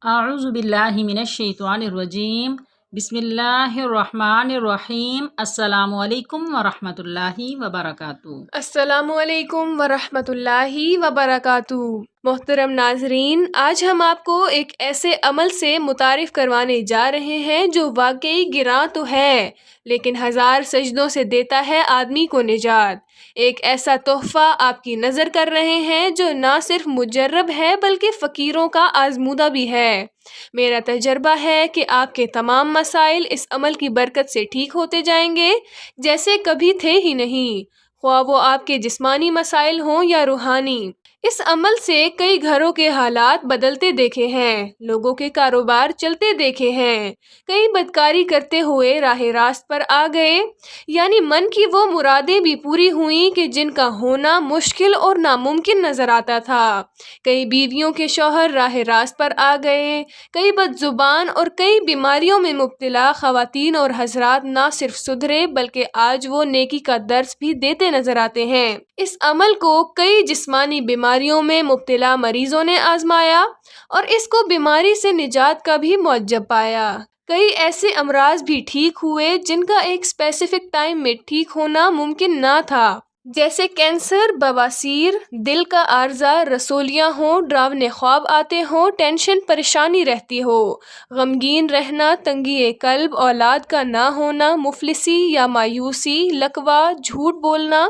اعوذ باللہ من الشیطان الرجیم بسم اللہ الرحمن الرحیم السلام علیکم ورحمۃ اللہ وبرکاتہ۔ السلام علیکم ورحمۃ اللہ وبرکاتہ۔ محترم ناظرین، آج ہم آپ کو ایک ایسے عمل سے متعارف کروانے جا رہے ہیں جو واقعی گراں تو ہے لیکن ہزار سجدوں سے دیتا ہے آدمی کو نجات۔ ایک ایسا تحفہ آپ کی نظر کر رہے ہیں جو نہ صرف مجرب ہے بلکہ فقیروں کا آزمودہ بھی ہے۔ میرا تجربہ ہے کہ آپ کے تمام مسائل اس عمل کی برکت سے ٹھیک ہوتے جائیں گے جیسے کبھی تھے ہی نہیں، خواہ وہ آپ کے جسمانی مسائل ہوں یا روحانی۔ اس عمل سے کئی گھروں کے حالات بدلتے دیکھے ہیں، لوگوں کے کاروبار چلتے دیکھے ہیں، کئی بدکاری کرتے ہوئے راہ راست پر آ گئے، یعنی من کی وہ مرادیں بھی پوری ہوئیں کہ جن کا ہونا مشکل اور ناممکن نظر آتا تھا۔ کئی بیویوں کے شوہر راہ راست پر آ گئے، کئی بد زبان اور کئی بیماریوں میں مبتلا خواتین اور حضرات نہ صرف سدھرے بلکہ آج وہ نیکی کا درس بھی دیتے نظر آتے ہیں۔ اس عمل کو کئی جسمانی بیماریوں میں مبتلا مریضوں نے آزمایا اور اس کو بیماری سے نجات کا بھی معجب پایا۔ کئی ایسے امراض بھی ٹھیک ہوئے جن کا ایک اسپیسیفک ٹائم میں ٹھیک ہونا ممکن نہ تھا، جیسے کینسر، بواسیر، دل کا عارضہ، رسولیاں ہوں، ڈراونے خواب آتے ہوں، ٹینشن پریشانی رہتی ہو، غمگین رہنا، تنگی قلب، اولاد کا نہ ہونا، مفلسی یا مایوسی، لقوہ، جھوٹ بولنا،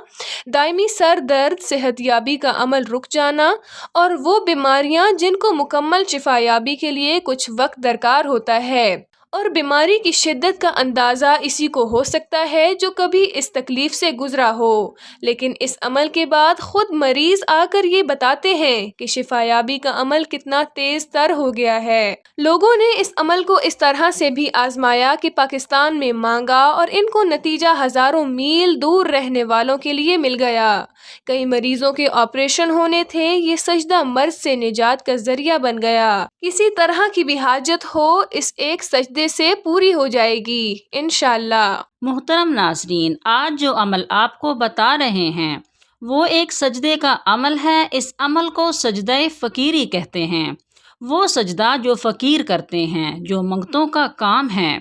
دائمی سر درد، صحت یابی کا عمل رک جانا اور وہ بیماریاں جن کو مکمل شفا یابی کے لیے کچھ وقت درکار ہوتا ہے، اور بیماری کی شدت کا اندازہ اسی کو ہو سکتا ہے جو کبھی اس تکلیف سے گزرا ہو، لیکن اس عمل کے بعد خود مریض آ کر یہ بتاتے ہیں کہ شفا یابی کا عمل کتنا تیز تر ہو گیا ہے۔ لوگوں نے اس عمل کو اس طرح سے بھی آزمایا کہ پاکستان میں مانگا اور ان کو نتیجہ ہزاروں میل دور رہنے والوں کے لیے مل گیا۔ کئی مریضوں کے آپریشن ہونے تھے، یہ سجدہ مرض سے نجات کا ذریعہ بن گیا۔ کسی طرح کی بھی حاجت ہو اس ایک سجدے سے پوری ہو جائے گی انشاءاللہ۔ محترم ناظرین، آج جو عمل آپ کو بتا رہے ہیں وہ ایک سجدے کا عمل ہے۔ اس عمل کو سجدہ فقیری کہتے ہیں۔ وہ سجدہ جو فقیر کرتے ہیں، جو منگتوں کا کام ہے۔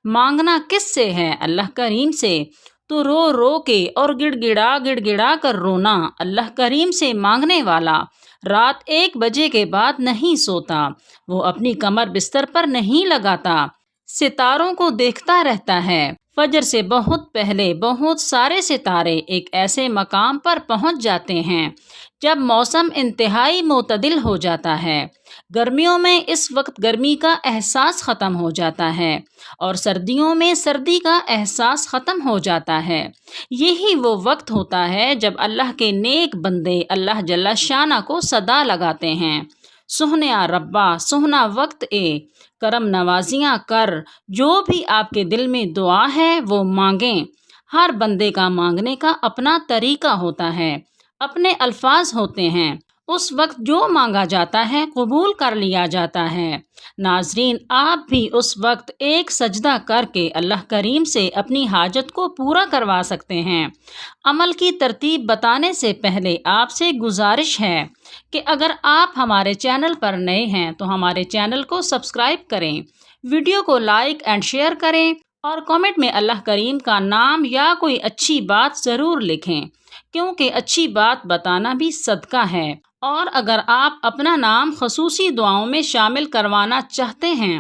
مانگنا کس سے ہے؟ اللہ کریم سے۔ تو رو رو کے اور گڑ گڑا کر رونا۔ اللہ کریم سے مانگنے والا رات 1 بجے کے بعد نہیں سوتا، وہ اپنی کمر بستر پر نہیں لگاتا، ستاروں کو دیکھتا رہتا ہے۔ فجر سے بہت پہلے بہت سارے ستارے ایک ایسے مقام پر پہنچ جاتے ہیں جب موسم انتہائی معتدل ہو جاتا ہے۔ گرمیوں میں اس وقت گرمی کا احساس ختم ہو جاتا ہے اور سردیوں میں سردی کا احساس ختم ہو جاتا ہے۔ یہی وہ وقت ہوتا ہے جب اللہ کے نیک بندے اللہ جل شانہ کو صدا لگاتے ہیں، سہنیا ربا، سہنا وقت اے کرم نوازیاں کر۔ جو بھی آپ کے دل میں دعا ہے وہ مانگیں۔ ہر بندے کا مانگنے کا اپنا طریقہ ہوتا ہے، اپنے الفاظ ہوتے ہیں۔ اس وقت جو مانگا جاتا ہے قبول کر لیا جاتا ہے۔ ناظرین، آپ بھی اس وقت ایک سجدہ کر کے اللہ کریم سے اپنی حاجت کو پورا کروا سکتے ہیں۔ عمل کی ترتیب بتانے سے پہلے آپ سے گزارش ہے کہ اگر آپ ہمارے چینل پر نئے ہیں تو ہمارے چینل کو سبسکرائب کریں، ویڈیو کو لائک اینڈ شیئر کریں اور کامنٹ میں اللہ کریم کا نام یا کوئی اچھی بات ضرور لکھیں، کیونکہ اچھی بات بتانا بھی صدقہ ہے۔ اور اگر آپ اپنا نام خصوصی دعاؤں میں شامل کروانا چاہتے ہیں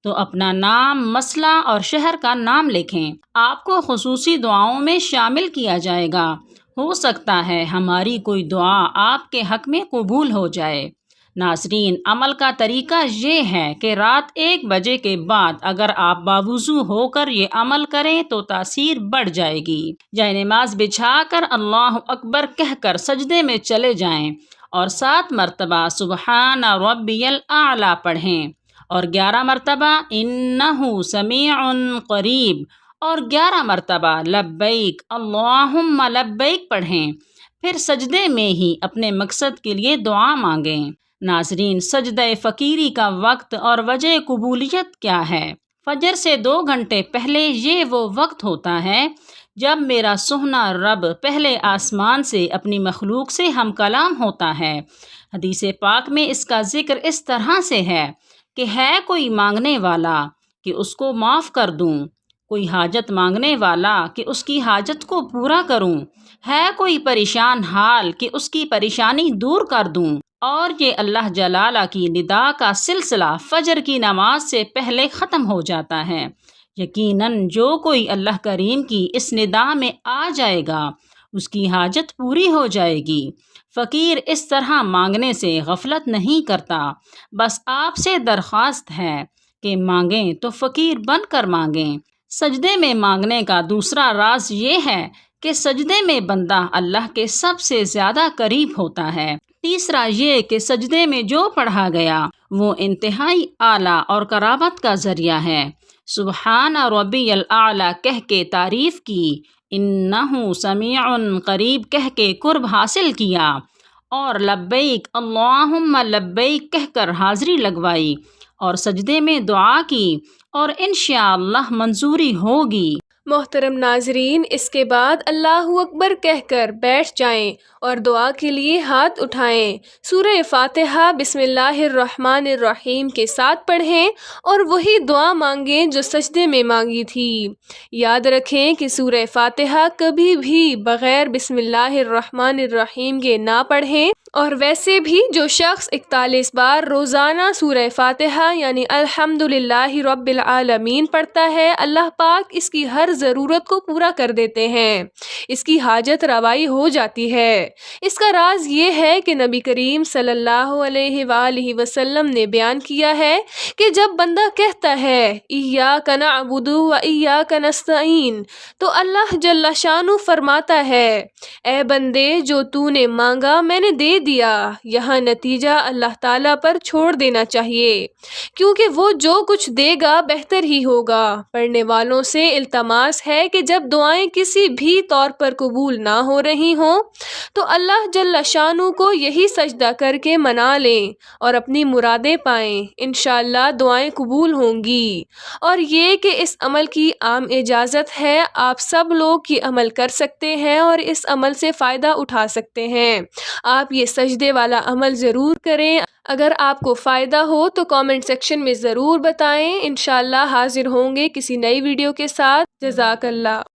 تو اپنا نام، مسئلہ اور شہر کا نام لکھیں، آپ کو خصوصی دعاؤں میں شامل کیا جائے گا۔ ہو سکتا ہے ہماری کوئی دعا آپ کے حق میں قبول ہو جائے۔ ناظرین، عمل کا طریقہ یہ ہے کہ رات 1 بجے کے بعد اگر آپ باوضو ہو کر یہ عمل کریں تو تاثیر بڑھ جائے گی۔ جائے نماز بچھا کر اللہ اکبر کہہ کر سجدے میں چلے جائیں اور 7 مرتبہ سبحان ربی الاعلیٰ پڑھیں اور 11 مرتبہ انہ سمیع قریب اور 11 مرتبہ لبیک اللہم لبیک پڑھیں۔ پھر سجدے میں ہی اپنے مقصد کے لیے دعا مانگیں۔ ناظرین، سجدہ فقیری کا وقت اور وجہ قبولیت کیا ہے؟ فجر سے 2 گھنٹے پہلے یہ وہ وقت ہوتا ہے جب میرا سہنا رب پہلے آسمان سے اپنی مخلوق سے ہم کلام ہوتا ہے۔ حدیث پاک میں اس کا ذکر اس طرح سے ہے کہ ہے کوئی مانگنے والا کہ اس کو معاف کر دوں، کوئی حاجت مانگنے والا کہ اس کی حاجت کو پورا کروں، ہے کوئی پریشان حال کہ اس کی پریشانی دور کر دوں۔ اور یہ اللہ جلالہ کی ندا کا سلسلہ فجر کی نماز سے پہلے ختم ہو جاتا ہے۔ یقیناً جو کوئی اللہ کریم کی اس ندا میں آ جائے گا اس کی حاجت پوری ہو جائے گی۔ فقیر اس طرح مانگنے سے غفلت نہیں کرتا، بس آپ سے درخواست ہے کہ مانگیں تو فقیر بن کر مانگیں۔ سجدے میں مانگنے کا دوسرا راز یہ ہے کہ سجدے میں بندہ اللہ کے سب سے زیادہ قریب ہوتا ہے۔ تیسرا یہ کہ سجدے میں جو پڑھا گیا وہ انتہائی اعلیٰ اور قرابت کا ذریعہ ہے۔ سبحان ربی الاعلیٰ کہہ کے تعریف کی، انہ سمیع قریب کہہ کے قرب حاصل کیا، اور لبیک اللہم لبیک کہہ کر حاضری لگوائی، اور سجدے میں دعا کی، اور انشاءاللہ منظوری ہوگی۔ محترم ناظرین، اس کے بعد اللہ اکبر کہہ کر بیٹھ جائیں اور دعا کے لیے ہاتھ اٹھائیں۔ سورہ فاتحہ بسم اللہ الرحمن الرحیم کے ساتھ پڑھیں اور وہی دعا مانگیں جو سجدے میں مانگی تھی۔ یاد رکھیں کہ سورہ فاتحہ کبھی بھی بغیر بسم اللہ الرحمن الرحیم کے نہ پڑھیں، اور ویسے بھی جو شخص 41 بار روزانہ سورہ فاتحہ یعنی الحمدللہ رب العالمین پڑھتا ہے، اللہ پاک اس کی ہر ضرورت کو پورا کر دیتے ہیں، اس کی حاجت روائی ہو جاتی ہے۔ اس کا راز یہ ہے کہ نبی کریم صلی اللہ علیہ وآلہ وسلم نے بیان کیا ہے کہ جب بندہ کہتا ہے ایاک نعبد و ایاک نستعین، تو اللہ جل شانہ فرماتا ہے اے بندے جو تو نے مانگا میں نے دے دیا۔ یہاں نتیجہ اللہ تعالیٰ پر چھوڑ دینا چاہیے، کیونکہ وہ جو کچھ دے گا بہتر ہی ہوگا۔ پڑھنے والوں سے التماس ہے کہ جب دعائیں کسی بھی طور پر قبول نہ ہو رہی ہوں تو اللہ جل شانہ کو یہی سجدہ کر کے منا لیں اور اپنی مرادیں پائیں، انشاءاللہ دعائیں قبول ہوں گی۔ اور یہ کہ اس عمل کی عام اجازت ہے، آپ سب لوگ یہ عمل کر سکتے ہیں اور اس عمل سے فائدہ اٹھا سکتے ہیں۔ آپ یہ سجدے والا عمل ضرور کریں۔ اگر آپ کو فائدہ ہو تو کامنٹ سیکشن میں ضرور بتائیں۔ انشاءاللہ حاضر ہوں گے کسی نئی ویڈیو کے ساتھ۔ جزاک اللہ۔